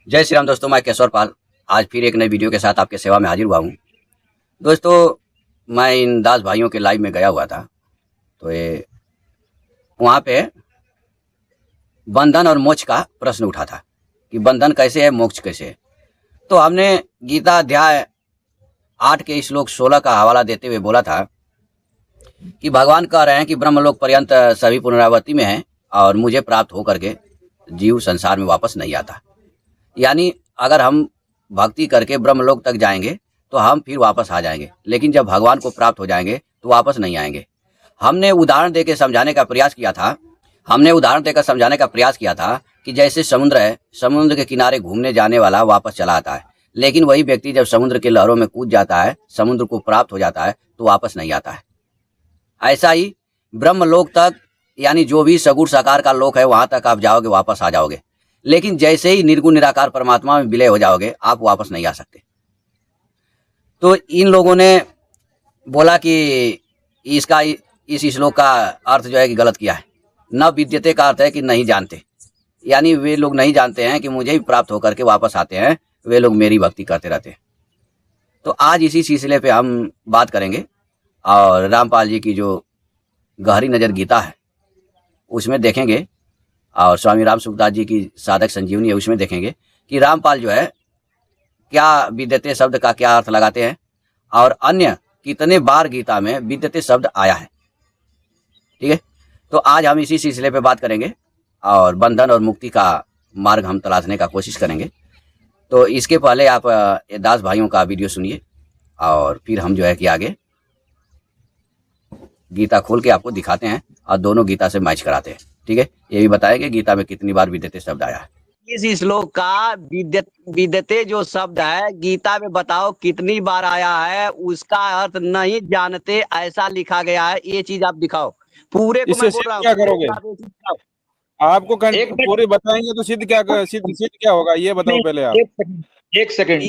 जय श्री राम दोस्तों, मैं केशवर पाल आज फिर एक नई वीडियो के साथ आपके सेवा में हाजिर हुआ हूँ। दोस्तों, मैं इन दास भाइयों के लाइव में गया हुआ था, तो ये वहाँ पे बंधन और मोक्ष का प्रश्न उठा था कि बंधन कैसे है, मोक्ष कैसे है। तो हमने गीता अध्याय 8 के श्लोक 16 का हवाला देते हुए बोला था कि भगवान कह रहे हैं कि ब्रह्मलोक पर्यंत सभी पुनरावृत्ति में हैं और मुझे प्राप्त होकर के जीव संसार में वापस नहीं आता। यानी अगर हम भक्ति करके ब्रह्मलोक तक जाएंगे तो हम फिर वापस आ जाएंगे, लेकिन जब भगवान को प्राप्त हो जाएंगे तो वापस नहीं आएंगे। हमने उदाहरण देकर समझाने का प्रयास किया था कि जैसे समुद्र है, समुद्र के किनारे घूमने जाने वाला वापस चला आता है, लेकिन वही व्यक्ति जब समुद्र के लहरों में कूद जाता है, समुद्र को प्राप्त हो जाता है तो वापस नहीं आता है। ऐसा ही ब्रह्मलोक तक, यानी जो भी सगुण साकार का लोक है, वहां तक आप जाओगे, वापस आ जाओगे, लेकिन जैसे ही निर्गुण निराकार परमात्मा में विलय हो जाओगे, आप वापस नहीं आ सकते। तो इन लोगों ने बोला कि इस श्लोक का अर्थ जो है कि गलत किया है। न विद्यते का अर्थ है कि नहीं जानते, यानी वे लोग नहीं जानते हैं कि मुझे ही प्राप्त होकर के वापस आते हैं, वे लोग मेरी भक्ति करते रहते हैं। तो आज इसी सिलसिले पे हम बात करेंगे और रामपाल जी की जो गहरी नज़र गीता है उसमें देखेंगे, और स्वामी राम सुखदास जी की साधक संजीवनी है उसमें देखेंगे कि रामपाल जो है क्या विद्यते शब्द का क्या अर्थ लगाते हैं और अन्य कितने बार गीता में विद्यते शब्द आया है। ठीक है, तो आज हम इसी सिलसिले पे बात करेंगे और बंधन और मुक्ति का मार्ग हम तलाशने का कोशिश करेंगे। तो इसके पहले आप दास भाइयों का वीडियो सुनिए और फिर हम जो है कि आगे गीता खोल के आपको दिखाते हैं और दोनों गीता से मैच कराते हैं। ठीक है, ये भी बताएंगे गीता में कितनी बार विद्यते शब्द आया है। इस श्लोक का विद्यते जो शब्द है गीता में बताओ कितनी बार आया है, उसका अर्थ नहीं जानते ऐसा लिखा गया है। ये चीज आप दिखाओ पूरे को। मैं बोल रहा हूँ क्या करोगे? आपको पूरे बताएंगे तो सिद्ध क्या होगा, ये बताओ पहले आप। एक सेकंड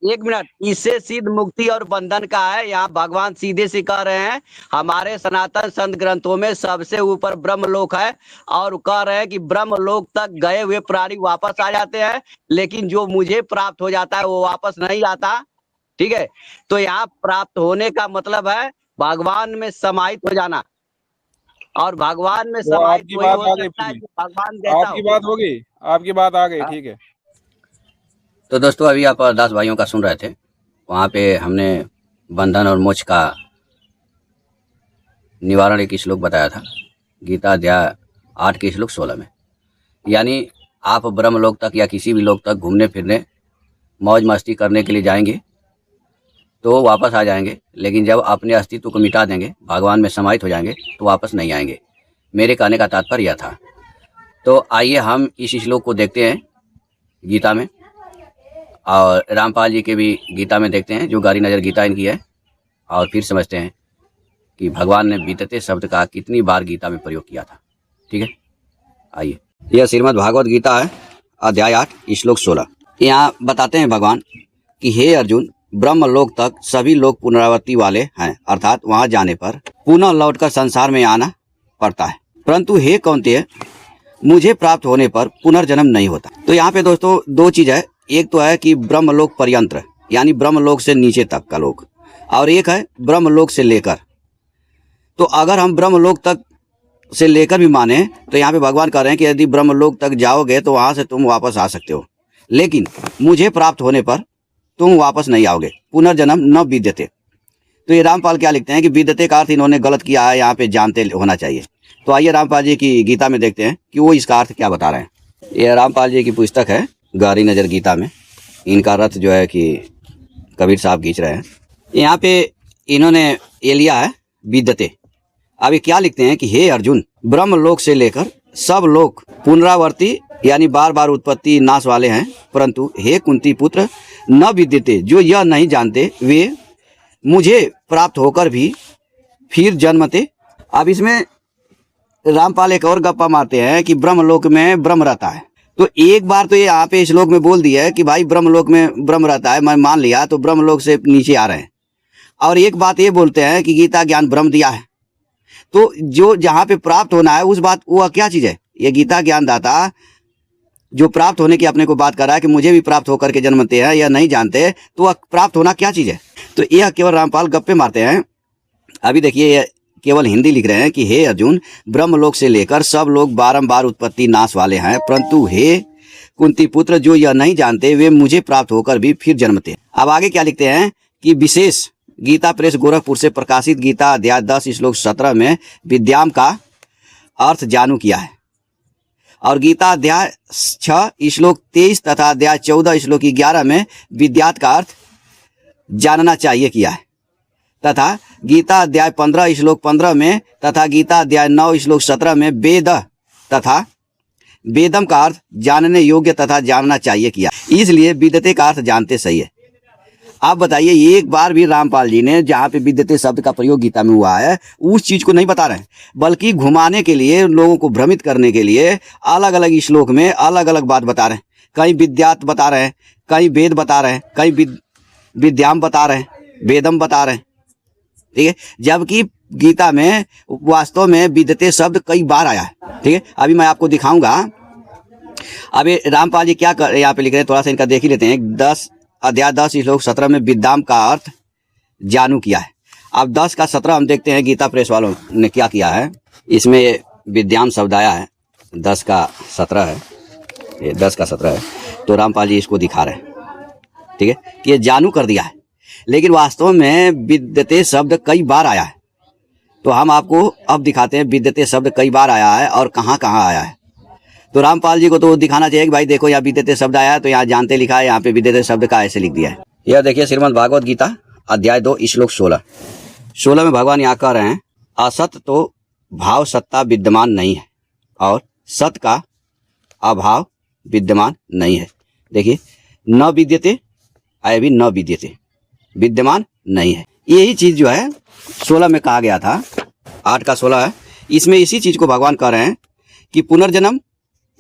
एक मिनट। इससे सिद्ध मुक्ति और बंधन का है। यहाँ भगवान सीधे से कह रहे हैं हमारे सनातन संत ग्रंथों में सबसे ऊपर ब्रह्मलोक है, और कह रहे हैं कि ब्रह्मलोक तक गए हुए प्राणी वापस आ जाते हैं, लेकिन जो मुझे प्राप्त हो जाता है वो वापस नहीं आता। ठीक है, तो यहाँ प्राप्त होने का मतलब है भगवान में समाहित हो जाना, और भगवान में समाहित वही हो सकता है भगवान जैसा। आपकी बात आ गई। ठीक है, तो दोस्तों अभी आप दास भाइयों का सुन रहे थे, वहाँ पे हमने बंधन और मोक्ष का निवारण एक श्लोक बताया था गीता अध्याय 8 के श्लोक 16 में। यानी आप ब्रह्मलोक तक या किसी भी लोक तक घूमने फिरने मौज मस्ती करने के लिए जाएंगे तो वापस आ जाएंगे, लेकिन जब अपने अस्तित्व को मिटा देंगे, भगवान में समाहित हो जाएंगे तो वापस नहीं आएंगे। मेरे कहने का तात्पर्य यह था। तो आइए हम इस श्लोक को देखते हैं गीता में, और रामपाल जी के भी गीता में देखते हैं जो गहरी नज़र गीता इनकी है, और फिर समझते हैं कि भगवान ने विद्यते शब्द का कितनी बार गीता में प्रयोग किया था। ठीक है, आइए। यह श्रीमद् भागवत गीता है, अध्याय 8 श्लोक 16। यहाँ बताते हैं भगवान कि हे अर्जुन, ब्रह्मलोक तक सभी लोग पुनरावृत्ति वाले हैं, अर्थात वहाँ जाने पर पुनः लौटकर संसार में आना पड़ता है, परंतु हे कौन्तेय, मुझे प्राप्त होने पर पुनर्जन्म नहीं होता। तो यहाँ पे दोस्तों दो चीज है। एक तो है कि ब्रह्मलोक पर्यंत्र, यानी ब्रह्मलोक से नीचे तक का लोक, और एक है ब्रह्मलोक से लेकर। तो अगर हम ब्रह्मलोक तक से लेकर भी माने तो यहाँ पे भगवान कह रहे हैं कि यदि ब्रह्मलोक तक जाओगे तो वहां से तुम वापस आ सकते हो, लेकिन मुझे प्राप्त होने पर तुम वापस नहीं आओगे, पुनर्जन्म न विद्यते। तो ये रामपाल क्या लिखते हैं कि विद्यते का अर्थ इन्होंने गलत किया है, यहाँ पे जानते होना चाहिए। तो आइए रामपाल जी की गीता में देखते हैं कि वो इसका अर्थ क्या बता रहे हैं। ये रामपाल जी की पुस्तक है गहरी नज़र गीता में, इनका रथ जो है कि कबीर साहब खींच रहे हैं। यहाँ पे इन्होंने ये लिया है विद्यते। अब ये क्या लिखते हैं कि हे अर्जुन, ब्रह्मलोक से लेकर सब लोग पुनरावर्ती यानी बार बार उत्पत्ति नाश वाले हैं, परंतु हे कुंती पुत्र, न विद्यते, जो यह नहीं जानते वे मुझे प्राप्त होकर भी फिर जन्मते। अब इसमें रामपाल एक और गप्पा मारते हैं कि ब्रह्मलोक में ब्रह्म रहता है। तो एक बार तो ये यहाँ पे श्लोक में बोल दिया है कि भाई ब्रह्मलोक में ब्रह्म रहता है, मैं मान लिया, तो ब्रह्मलोक से नीचे आ रहे हैं। और एक बात ये बोलते हैं कि गीता ज्ञान ब्रह्म दिया है, तो जो जहाँ पे प्राप्त होना है उस बात वो क्या चीज़ है, ये गीता ज्ञानदाता जो प्राप्त होने की अपने को बात कर रहा है कि मुझे भी प्राप्त होकर के जन्मते हैं या नहीं जानते, तो वह प्राप्त होना क्या चीज़ है? तो यह केवल रामपाल गप्पे मारते हैं। अभी देखिए ये केवल हिंदी लिख रहे हैं कि हे अर्जुन, ब्रह्मलोक से लेकर सब लोग बारंबार उत्पत्ति नाश वाले हैं, परंतु हे कुंती पुत्र, जो यह नहीं जानते वे मुझे प्राप्त होकर भी फिर जन्मते। अब आगे क्या लिखते हैं कि विशेष गीता प्रेस गोरखपुर से प्रकाशित गीता अध्याय 10 श्लोक 17 में विद्याम का अर्थ जानू किया है, और गीता अध्याय 6 श्लोक 23 तथा अध्याय 14 श्लोक 11 में विद्यात का अर्थ जानना चाहिए किया है, तथा गीता अध्याय 15 श्लोक 15 में तथा गीता अध्याय 9 श्लोक 17 में वेद तथा वेदम का अर्थ जानने योग्य तथा जानना चाहिए किया। इसलिए विद्यते का अर्थ जानते सही है। आप बताइए, एक बार भी रामपाल जी ने जहाँ पे विद्यते शब्द का प्रयोग गीता में हुआ है उस चीज को नहीं बता रहे हैं, बल्कि घुमाने के लिए, लोगों को भ्रमित करने के लिए अलग अलग श्लोक में अलग अलग बात बता रहे हैं। कहीं विद्यात बता रहे हैं, कहीं वेद बता रहे हैं, कहीं विद्याम बता रहे हैं, वेदम बता रहे हैं, ठीक है, जबकि गीता में वास्तव में विद्यते शब्द कई बार आया है। ठीक है, अभी मैं आपको दिखाऊंगा। अभी रामपाल जी क्या कर यहाँ पे लिख रहे हैं, थोड़ा सा इनका देख ही लेते हैं। अध्याय 10 श्लोक 17 में विद्याम का अर्थ जानू किया है। अब 10 का 17 हम देखते हैं गीता प्रेस वालों ने क्या किया है। इसमें विद्याम शब्द आया है, 10 का 17 है, ये 10 का 17 है, तो रामपाल जी इसको दिखा रहे हैं, ठीक है, कि ये जानू कर दिया है, लेकिन वास्तव में विद्यते शब्द कई बार आया है। तो हम आपको अब दिखाते हैं विद्यते शब्द कई बार आया है और कहाँ कहाँ आया है। तो रामपाल जी को तो दिखाना चाहिए कि भाई देखो यहाँ विद्यते शब्द आया है, तो यहाँ जानते लिखा है, यहाँ पे विद्यते शब्द का ऐसे लिख दिया है। यह देखिए श्रीमद् भागवत गीता अध्याय 2 श्लोक 16 में भगवान यहाँ कह रहे हैं, असत तो भाव सत्ता विद्यमान नहीं है और सत का अभाव विद्यमान नहीं है। देखिए, न विद्यते अभी न विद्यते, विद्यमान नहीं है। यही चीज जो है 16 में कहा गया था, 8 का 16 है, इसमें इसी चीज को भगवान कह रहे हैं कि पुनर्जन्म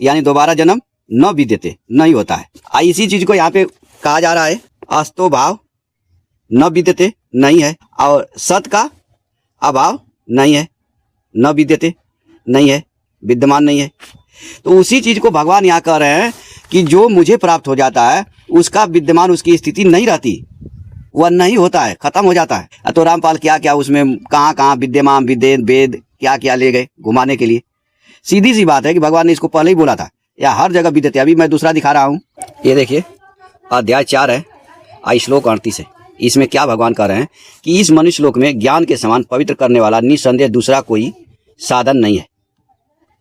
यानी दोबारा जन्म न विद्यते नहीं होता है। इसी चीज को यहाँ पे कहा जा रहा है, अस्तो भाव न विद्यते नहीं है और सत का अभाव नहीं है, न विद्यते नहीं है, विद्यमान नहीं है। तो उसी चीज को भगवान यहाँ कह रहे हैं कि जो मुझे प्राप्त हो जाता है उसका विद्यमान, उसकी स्थिति नहीं रहती, वह नहीं होता है, खत्म हो जाता है। तो रामपाल क्या क्या उसमें कहाँ कहाँ विद्यमान, विद्येन, वेद क्या क्या ले गए घुमाने के लिए। सीधी सी बात है कि भगवान ने इसको पहले ही बोला था, या हर जगह विद्यते। अभी मैं दूसरा दिखा रहा हूँ, ये देखिए अध्याय 4 है, श्लोक 38 है। इसमें क्या भगवान कह रहे हैं कि इस मनुष्य लोक में ज्ञान के समान पवित्र करने वाला निसंदेह दूसरा कोई साधन नहीं है,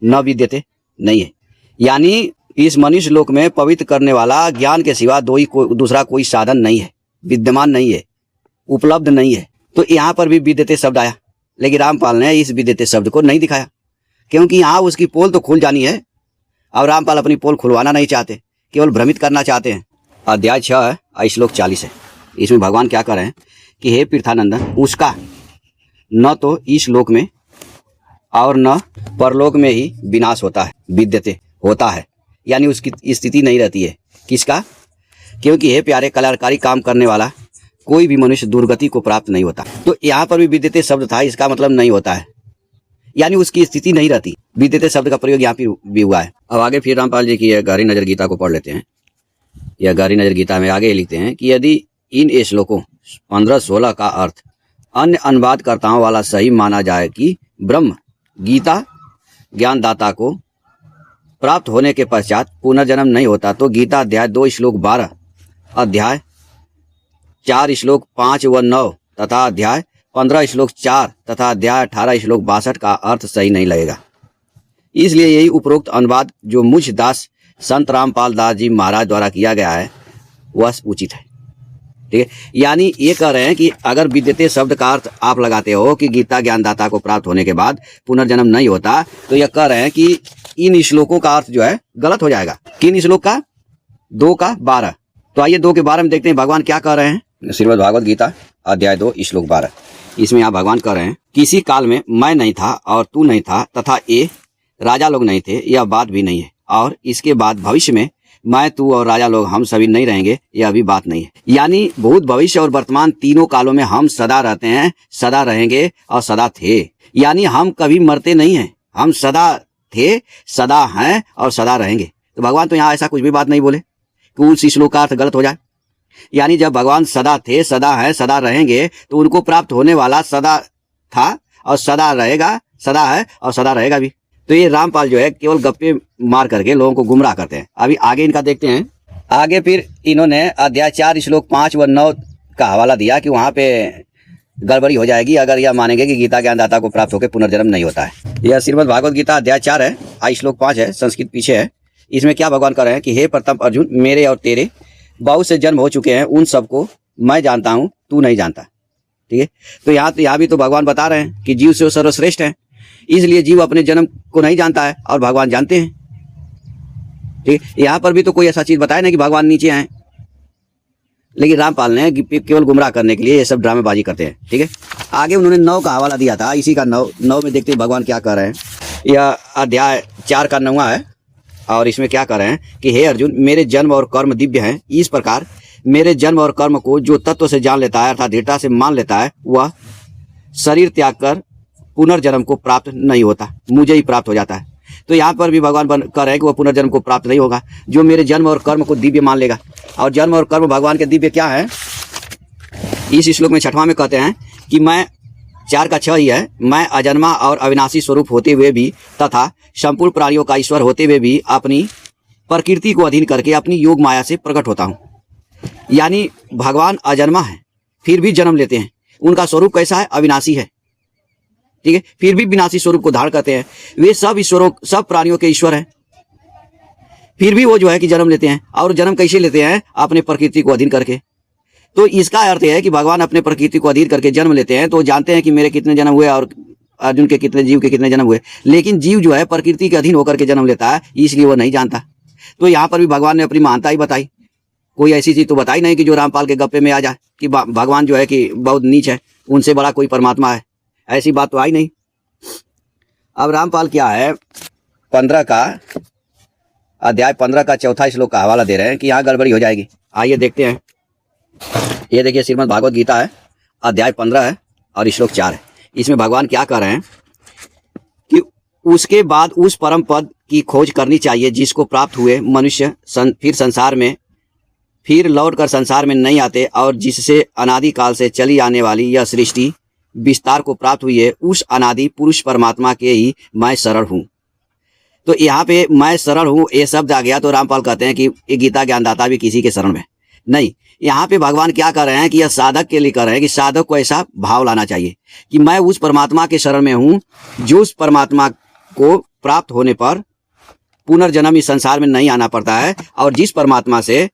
न विद्यते नहीं है। यानी इस मनुष्य लोक में पवित्र करने वाला ज्ञान के सिवा दूसरा कोई साधन नहीं है, विद्यमान नहीं है, उपलब्ध नहीं है। तो यहाँ पर भी विद्यते शब्द आया, लेकिन रामपाल ने इस विद्यते शब्द को नहीं दिखाया, क्योंकि यहाँ उसकी पोल तो खुल जानी है और रामपाल अपनी पोल खुलवाना नहीं चाहते, केवल भ्रमित करना चाहते हैं। अध्याय 6 है, श्लोक 40 है। इसमें भगवान क्या कर रहे हैं कि हे तीर्थानंदन, उसका न तो इस लोक में और न परलोक में ही विनाश होता है, विद्यते होता है, यानी उसकी स्थिति नहीं रहती है। किसका? क्योंकि हे प्यारे, कल्याणकारी काम करने वाला कोई भी मनुष्य दुर्गति को प्राप्त नहीं होता। तो यहाँ पर भी विद्यते शब्द था, इसका मतलब नहीं होता है, यानी उसकी स्थिति नहीं रहती। विद्यते शब्द का प्रयोग यहाँ भी हुआ है। अब आगे फिर रामपाल जी की गहरी नजर गीता को पढ़ लेते हैं। यह गहरी नजर गीता में आगे लिखते हैं कि यदि इन श्लोकों 15-16 का अर्थ अन्य अनुवादकर्ताओं वाला सही माना जाए कि ब्रह्म गीता ज्ञानदाता को प्राप्त होने के पश्चात पुनर्जन्म नहीं होता, तो गीता अध्याय 2 श्लोक 12, अध्याय 4 श्लोक 5 व 9 तथा अध्याय 15 श्लोक 4 तथा अध्याय 18 श्लोक 62 का अर्थ सही नहीं लगेगा। इसलिए यही उपरोक्त अनुवाद जो मुझ दास संत रामपाल दास जी महाराज द्वारा किया गया है वह उचित है। ठीक है, यानी ये कह रहे हैं कि अगर विद्यते शब्द का अर्थ आप लगाते हो कि गीता ज्ञानदाता को प्राप्त होने के बाद पुनर्जन्म नहीं होता, तो यह कह रहे हैं कि इन श्लोकों का अर्थ जो है गलत हो जाएगा। किन श्लोक का? 2 का 12। तो आइए 2 के 12 में देखते हैं भगवान क्या कह रहे हैं। श्रीमद् भागवत गीता अध्याय 2 श्लोक 12। इसमें यहाँ भगवान कह रहे हैं, किसी काल में मैं नहीं था और तू नहीं था तथा ये राजा लोग नहीं थे, यह बात भी नहीं है, और इसके बाद भविष्य में मैं, तू और राजा लोग हम सभी नहीं रहेंगे, यह भी बात नहीं है। यानी भूत, भविष्य और वर्तमान तीनों कालों में हम सदा रहते हैं, सदा रहेंगे और सदा थे। यानी हम कभी मरते नहीं हैं, हम सदा थे, सदा हैं और सदा रहेंगे। तो भगवान तो यहाँ ऐसा कुछ भी बात नहीं बोले कि उस श्लोक का अर्थ गलत हो जाए। यानी जब भगवान सदा थे, सदा हैं, सदा रहेंगे, तो उनको प्राप्त होने वाला सदा था और सदा रहेगा, सदा है और सदा रहेगा भी। तो ये रामपाल जो है केवल गप्पे मार करके लोगों को गुमराह करते हैं। अभी आगे इनका देखते हैं। आगे फिर इन्होंने अध्याय 4 श्लोक 5 व 9 का हवाला दिया कि वहां पे गड़बड़ी हो जाएगी अगर यह मानेंगे कि गीता ज्ञानदाता को प्राप्त होकर पुनर्जन्म नहीं होता है। यह श्रीमद् भागवत गीता अध्याय 4 है, आई श्लोक 5 है, संस्कृत पीछे है। इसमें क्या भगवान कर रहे हैं कि हे प्रथम अर्जुन, मेरे और तेरे बहुत से जन्म हो चुके हैं, उन सबको मैं जानता हूं, तू नहीं जानता। ठीक है, तो यहाँ भी तो भगवान बता रहे हैं कि जीव से सर्वश्रेष्ठ है, इसलिए जीव अपने जन्म को नहीं जानता है और भगवान जानते हैं। ठीक है, यहाँ पर भी तो कोई ऐसा चीज बताया नहीं कि भगवान नीचे आए, लेकिन रामपाल ने केवल गुमराह करने के लिए ये सब ड्रामेबाजी करते हैं। ठीक है, आगे उन्होंने 9 का हवाला दिया था, इसी का 9 में देखते हैं भगवान क्या कर रहे हैं। यह अध्याय 4 का 9वां है और इसमें क्या कर रहे हैं कि हे अर्जुन, मेरे जन्म और कर्म दिव्य हैं, इस प्रकार मेरे जन्म और कर्म को जो तत्व से जान लेता है अर्थात दृढ़ता से मान लेता है, वह शरीर त्याग कर पुनर्जन्म को प्राप्त नहीं होता, मुझे ही प्राप्त हो जाता है। तो यहाँ पर भी भगवान कर रहे हैं कि वह पुनर्जन्म को प्राप्त नहीं होगा जो मेरे जन्म और कर्म को दिव्य मान लेगा। और जन्म और कर्म भगवान के दिव्य क्या है, इस श्लोक में 6वां में कहते हैं कि मैं 4 का 6 ही है, मैं अजन्मा और अविनाशी स्वरूप होते हुए भी तथा संपूर्ण प्राणियों का ईश्वर होते हुए भी अपनी प्रकृति को अधीन करके अपनी योग माया से प्रकट होता हूँ। यानी भगवान अजन्मा है फिर भी जन्म लेते हैं, उनका स्वरूप कैसा है, अविनाशी है। ठीक है, फिर भी विनाशी स्वरूप को धारण करते हैं। वे सब ईश्वरों, सब प्राणियों के ईश्वर हैं, फिर भी वो जो है कि जन्म लेते हैं। और जन्म कैसे लेते हैं, अपने प्रकृति को अधीन करके। तो इसका अर्थ है कि भगवान अपने प्रकृति को अधीन करके जन्म लेते हैं, तो जानते हैं कि मेरे कितने जन्म हुए और अर्जुन के कितने, जीव के कितने जन्म हुए। लेकिन जीव जो है प्रकृति के अधीन होकर के जन्म लेता है, इसलिए वो नहीं जानता। तो यहाँ पर भी भगवान ने अपनी महानता ही बताई, कोई ऐसी चीज तो बताई नहीं कि जो रामपाल के गप्पे में आ जाए कि भगवान जो है कि बहुत नीच है, उनसे बड़ा कोई परमात्मा है, ऐसी बात तो आई नहीं। अब रामपाल क्या है, 15 का अध्याय 15 का 4था श्लोक का हवाला दे रहे हैं कि यहाँ गड़बड़ी हो जाएगी। आइए देखते हैं। ये देखिए श्रीमद् भागवत गीता है, अध्याय 15 है और श्लोक 4 है। इसमें भगवान क्या कर रहे हैं कि उसके बाद उस परम पद की खोज करनी चाहिए जिसको प्राप्त हुए मनुष्य फिर संसार में, फिर लौट कर संसार में नहीं आते और जिससे अनादि काल से चली आने वाली यह सृष्टि विस्तार को प्राप्त हुई है, उस अनादि पुरुष परमात्मा के ही मैं शरण हूँ। तो यहाँ पे मैं शरण हूँ ये शब्द आ गया, तो रामपाल कहते हैं कि ये गीता ज्ञानदाता भी किसी के शरण में नहीं। यहाँ पे भगवान क्या कर रहे हैं कि यह साधक के लिए कर रहे हैं कि साधक को ऐसा भाव लाना चाहिए कि मैं उस परमात्मा के शरण में हूँ जो उस परमात्मा को प्राप्त होने पर पुनर्जन्म इस संसार में नहीं आना पड़ता है और जिस परमात्मा से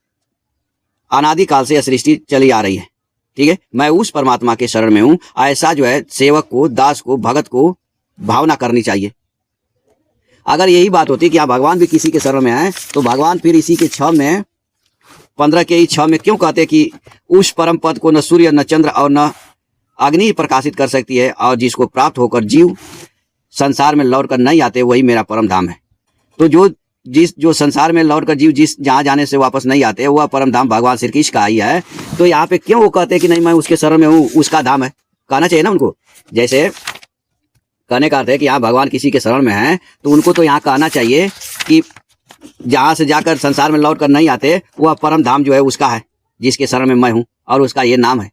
अनादिकाल से यह सृष्टि चली आ रही है। ठीक है, मैं उस परमात्मा के शरण में हूँ। ऐसा जो है सेवक को, दास को, भगत को भावना करनी चाहिए। अगर यही बात होती कि यहाँ भगवान भी किसी के शरण में आए, तो भगवान फिर इसी के 6 में 15 के 6 में क्यों कहते कि उस परम पद को न सूर्य न चंद्र और न अग्नि प्रकाशित कर सकती है और जिसको प्राप्त होकर जीव संसार में लौट कर नहीं आते, वही मेरा परम धाम है। तो जो संसार में लौट कर जीव जहाँ जाने से वापस नहीं आते, वह परम धाम भगवान श्री कृष्ण का ही है। तो यहाँ पे क्यों वो कहते हैं कि नहीं मैं उसके शरण में हूँ, उसका धाम है, कहना चाहिए ना उनको। जैसे कहने का अर्थ है कि यहाँ भगवान किसी के शरण में है, तो उनको तो यहाँ कहना चाहिए कि जहाँ से जाकर संसार में लौट कर नहीं आते, वह परम धाम जो है उसका है, जिसके शरण में मैं हूँ और उसका ये नाम है।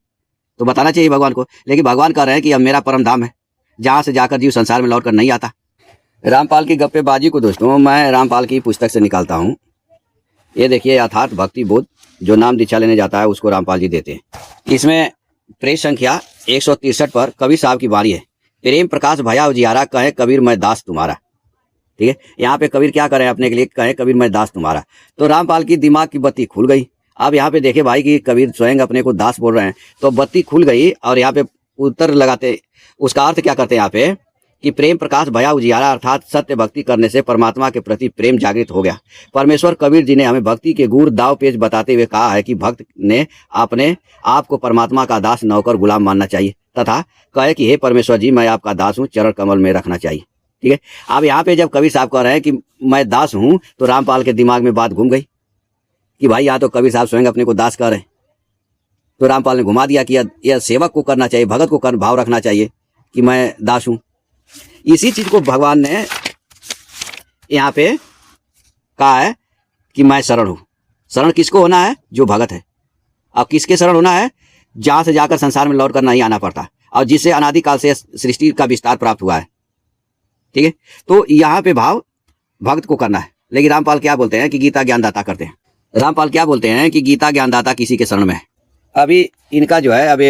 तो बताना चाहिए भगवान को। लेकिन भगवान कह रहे हैं कि अब मेरा परम धाम है जहाँ से जाकर जीव संसार में लौट कर नहीं आता। रामपाल की गप्पेबाजी को दोस्तों मैं रामपाल की पुस्तक से निकालता हूँ। ये देखिए, यथार्थ भक्ति बोध, जो नाम दीक्षा लेने जाता है उसको रामपाल जी देते हैं। इसमें पेज संख्या 163 पर कबीर साहब की बारी है। प्रेम प्रकाश भया उजियारा, कहे कबीर मैं दास तुम्हारा। ठीक है, यहाँ पे कबीर क्या करे अपने के लिए, कहे कबीर मैं दास तुम्हारा। तो रामपाल की दिमाग की बत्ती खुल गई। अब यहाँ पे देखे भाई कि कबीर स्वयं अपने को दास बोल रहे हैं, तो बत्ती खुल गई। और यहाँ पे उत्तर लगाते, उसका अर्थ क्या करते हैं यहाँ पे कि प्रेम प्रकाश भया उजियारा, अर्थात सत्य भक्ति करने से परमात्मा के प्रति प्रेम जागृत हो गया। परमेश्वर कबीर जी ने हमें भक्ति के गुर दाव पेच बताते हुए कहा है कि भक्त ने अपने आप को परमात्मा का दास, नौकर, गुलाम मानना चाहिए तथा कहे कि हे परमेश्वर जी मैं आपका दास हूँ, चरण कमल में रखना चाहिए। ठीक है, अब यहाँ पे जब कबीर साहब कह रहे हैं कि मैं दास हूँ, तो रामपाल के दिमाग में बात घूम गई कि भाई यहाँ तो कबीर साहब स्वयं अपने को दास कह रहे हैं। तो रामपाल ने घुमा दिया कि यह सेवक को करना चाहिए, भगत को भाव रखना चाहिए कि मैं दास हूँ। इसी चीज को भगवान ने यहाँ पे कहा है कि मैं शरण हूँ। शरण किसको होना है? जो भगत है। अब किसके शरण होना है? जहाँ से जाकर संसार में लौट कर नहीं आना पड़ता और जिससे अनादिकाल से सृष्टि का विस्तार प्राप्त हुआ है। ठीक है, तो यहाँ पे भाव भक्त को करना है। लेकिन रामपाल क्या बोलते हैं कि गीता ज्ञानदाता करते हैं। रामपाल क्या बोलते हैं कि गीता ज्ञानदाता किसी के शरण में है। अभी इनका जो है अभी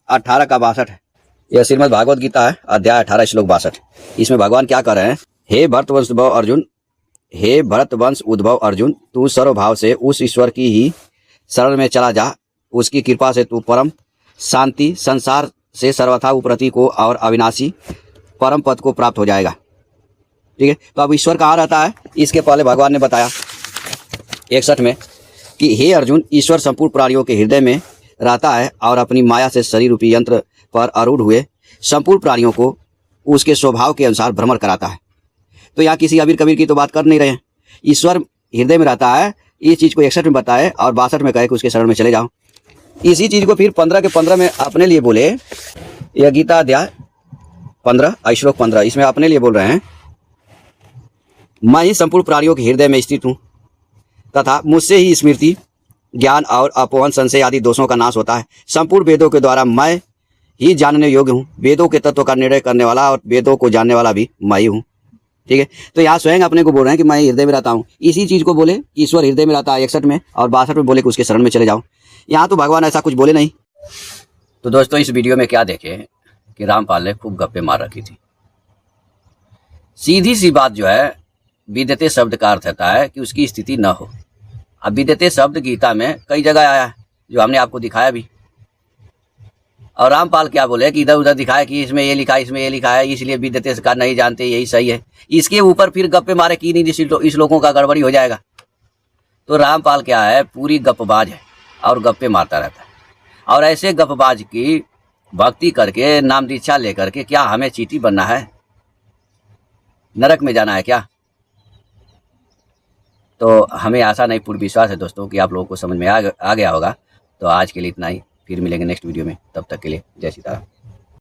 18 का 62 है। यह श्रीमद् भागवत गीता है, अध्याय 18 श्लोक 62। इसमें भगवान क्या कर रहे हैं? हे भरतवंश उद्भव अर्जुन, हे भरतवंश उद्भव अर्जुन, तू सर्वभाव से उस ईश्वर की ही शरण में चला जा। उसकी कृपा से तू परम शांति, संसार से सर्वथा उपरति को और अविनाशी परम पद को प्राप्त हो जाएगा। ठीक है, तो अब ईश्वर कहाँ रहता है? इसके पहले भगवान ने बताया 61 में कि हे अर्जुन, ईश्वर संपूर्ण प्राणियों के हृदय में रहता है और अपनी माया से शरीर रूपी यंत्र पर आरूढ़ हुए संपूर्ण प्राणियों को उसके स्वभाव के अनुसार भ्रमण कराता है। तो यहाँ किसी अबीर कबीर की तो बात कर नहीं रहे हैं। ईश्वर हृदय में रहता है, इस चीज़ को 61 में बताए और 62 में कहे कि उसके शरण में चले जाओ। इसी चीज़ को फिर 15 के 15 में अपने लिए बोले। यह गीता अध्याय 15 श्लोक 15, इसमें अपने लिए बोल रहे हैं, मैं ही संपूर्ण प्राणियों के हृदय में स्थित हूँ तथा मुझसे ही स्मृति, ज्ञान और अपोहन, संशय आदि दोषों का नाश होता है। संपूर्ण वेदों के द्वारा मैं ही जानने योग्य हूँ। वेदों के तत्व का निर्णय करने वाला और वेदों को जानने वाला भी मैं ही हूँ। ठीक है, तो यहाँ स्वयं अपने को बोल रहे हैं कि मैं हृदय में रहता हूँ। इसी चीज़ को बोले ईश्वर हृदय में रहता है 61 में, और 62 में बोले कि उसके शरण में चले जाओ। यहाँ तो भगवान ऐसा कुछ बोले नहीं। तो दोस्तों, इस वीडियो में क्या देखे कि रामपाल ने खूब गप्पे मार रखी थी। सीधी सी बात जो है, विद्यते शब्द का अर्थ होता है कि उसकी स्थिति न हो। अब विद्यते शब्द गीता में कई जगह आया है, जो हमने आपको दिखाया भी। और रामपाल क्या बोले कि इधर उधर दिखाया कि इसमें ये लिखा है, इसमें ये लिखा है, इसलिए विद्यते का नहीं जानते, यही सही है। इसके ऊपर फिर गप्पे मारे कि नहीं, इस लोगों का गड़बड़ी हो जाएगा। तो रामपाल क्या है, पूरी गप्पबाज है और गप्पे मारता रहता है। और ऐसे गप्पबाज की भक्ति करके, नाम दीक्षा लेकर के क्या हमें चींटी बनना है? नरक में जाना है क्या? तो हमें आशा नहीं, पूर्ण विश्वास है दोस्तों कि आप लोगों को समझ में आ गया होगा। तो आज के लिए इतना ही, फिर मिलेंगे नेक्स्ट वीडियो में। तब तक के लिए जय सीताराम।